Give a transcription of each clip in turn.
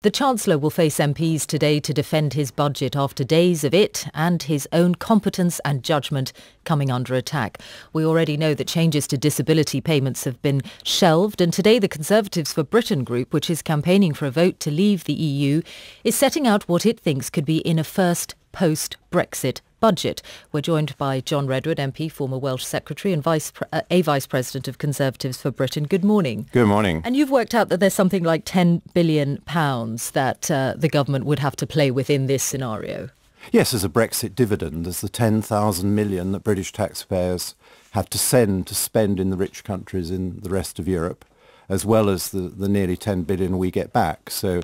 The Chancellor will face MPs today to defend his budget after days of it and his own competence and judgment coming under attack. We already know that changes to disability payments have been shelved, and today the Conservatives for Britain group, which is campaigning for a vote to leave the EU, is setting out what it thinks could be in a first post-Brexit budget. We're joined by John Redwood, MP, former Welsh Secretary and Vice President of Conservatives for Britain. Good morning. Good morning. And you've worked out that there's something like £10 billion that the government would have to play with in this scenario. Yes, as a Brexit dividend, there's the 10,000 million that British taxpayers have to send to spend in the rich countries in the rest of Europe, as well as the nearly 10 billion we get back. So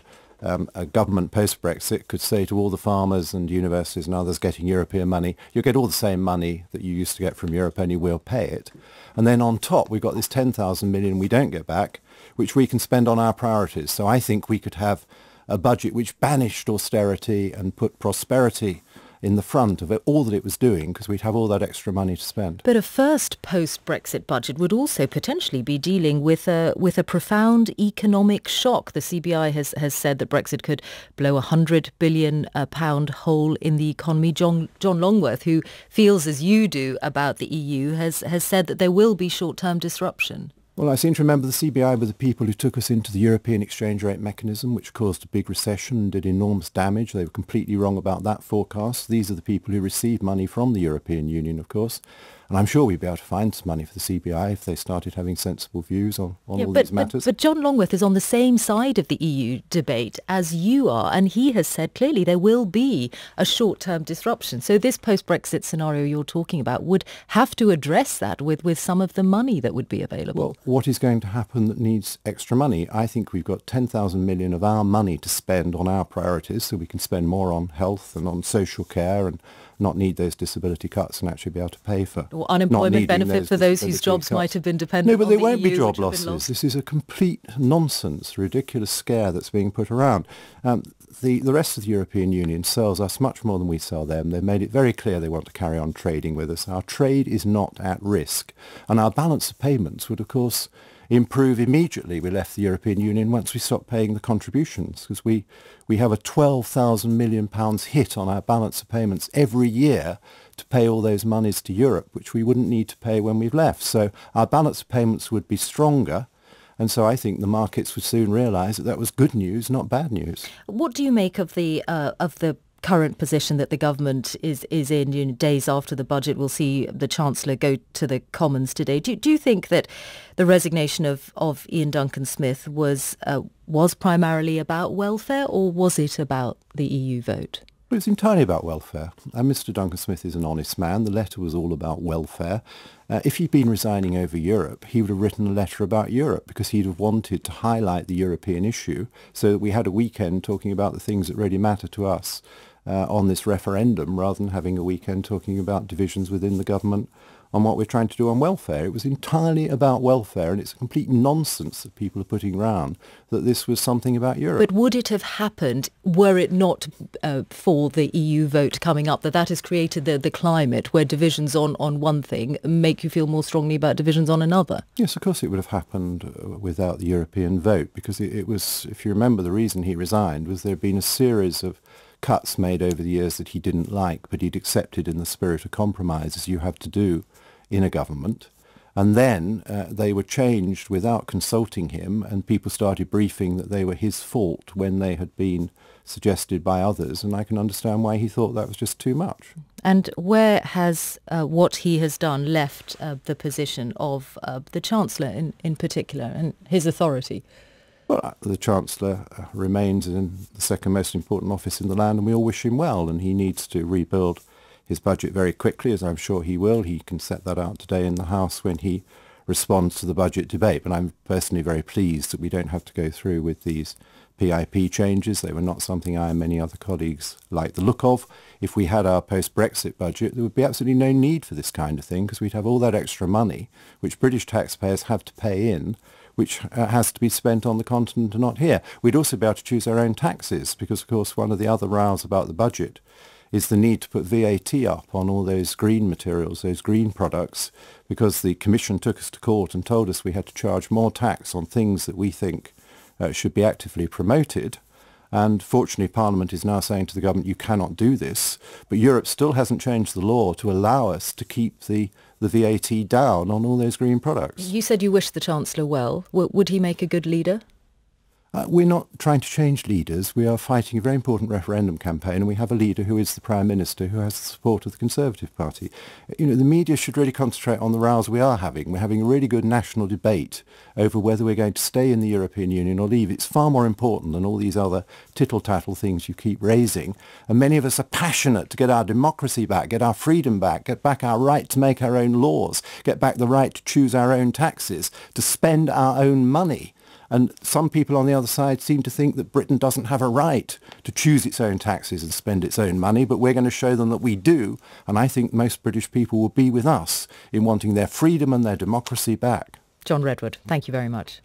a government post-Brexit could say to all the farmers and universities and others getting European money, you'll get all the same money that you used to get from Europe, only we'll pay it. And then on top, we've got this 10,000 million we don't get back, which we can spend on our priorities. So I think we could have a budget which banished austerity and put prosperity in the front of all that it was doing, because we'd have all that extra money to spend. But a first post-Brexit budget would also potentially be dealing with a profound economic shock. The CBI has said that Brexit could blow £100 billion hole in the economy. John Longworth, who feels as you do about the EU, has said that there will be short-term disruption. Well, I seem to remember the CBI were the people who took us into the European exchange rate mechanism, which caused a big recession and did enormous damage. They were completely wrong about that forecast. These are the people who received money from the European Union, of course. And I'm sure we'd be able to find some money for the CBI if they started having sensible views on all these matters. But John Longworth is on the same side of the EU debate as you are, and he has said clearly there will be a short-term disruption. So this post-Brexit scenario you're talking about would have to address that with some of the money that would be available. Well, what is going to happen that needs extra money? I think we've got 10,000 million of our money to spend on our priorities, so we can spend more on health and on social care and not need those disability cuts and actually be able to pay for. Or unemployment benefit for those whose jobs might have been dependent on the EU. No, but there won't be job losses. This is a complete nonsense, ridiculous scare that's being put around. The rest of the European Union sells us much more than we sell them. They've made it very clear they want to carry on trading with us. Our trade is not at risk. And our balance of payments would, of course, improve immediately we left the European Union once we stopped paying the contributions, because we have a £12,000 million hit on our balance of payments every year to pay all those monies to Europe, which we wouldn't need to pay when we've left. So our balance of payments would be stronger. And so I think the markets would soon realise that was good news, not bad news. What do you make of the current position that the government is in? Days after the budget, we'll see the Chancellor go to the Commons today. Do you think that the resignation of Ian Duncan-Smith was primarily about welfare, or was it about the EU vote? Well, it's entirely about welfare. And Mr. Duncan-Smith is an honest man. The letter was all about welfare. If he'd been resigning over Europe, he would have written a letter about Europe, because he'd have wanted to highlight the European issue so that we had a weekend talking about the things that really matter to us on this referendum, rather than having a weekend talking about divisions within the government on what we're trying to do on welfare. It was entirely about welfare, and it's a complete nonsense that people are putting around that this was something about Europe. But would it have happened were it not for the EU vote coming up, that has created the climate where divisions on one thing make you feel more strongly about divisions on another? Yes, of course it would have happened without the European vote, because it was, if you remember, the reason he resigned was there had been a series of cuts made over the years that he didn't like, but he'd accepted in the spirit of compromise, as you have to do in a government. And then they were changed without consulting him, and people started briefing that they were his fault when they had been suggested by others, and I can understand why he thought that was just too much. And where has what he has done left the position of the Chancellor in particular and his authority? Well, the Chancellor remains in the second most important office in the land, and we all wish him well, and he needs to rebuild his budget very quickly, as I'm sure he will. He can set that out today in the House when he responds to the budget debate. But I'm personally very pleased that we don't have to go through with these PIP changes. They were not something I and many other colleagues like the look of. If we had our post-Brexit budget, there would be absolutely no need for this kind of thing, because we'd have all that extra money, which British taxpayers have to pay in, which has to be spent on the continent and not here. We'd also be able to choose our own taxes, because, of course, one of the other rows about the budget is the need to put VAT up on all those green materials, those green products, because the Commission took us to court and told us we had to charge more tax on things that we think should be actively promoted. And fortunately, Parliament is now saying to the government, you cannot do this. But Europe still hasn't changed the law to allow us to keep the VAT down on all those green products. You said you wish the Chancellor well. Would he make a good leader? We're not trying to change leaders. We are fighting a very important referendum campaign, and we have a leader who is the Prime Minister, who has the support of the Conservative Party. You know, the media should really concentrate on the rows we are having. We're having a really good national debate over whether we're going to stay in the European Union or leave. It's far more important than all these other tittle-tattle things you keep raising. And many of us are passionate to get our democracy back, get our freedom back, get back our right to make our own laws, get back the right to choose our own taxes, to spend our own money. And some people on the other side seem to think that Britain doesn't have a right to choose its own taxes and spend its own money, but we're going to show them that we do. And I think most British people will be with us in wanting their freedom and their democracy back. John Redwood, thank you very much.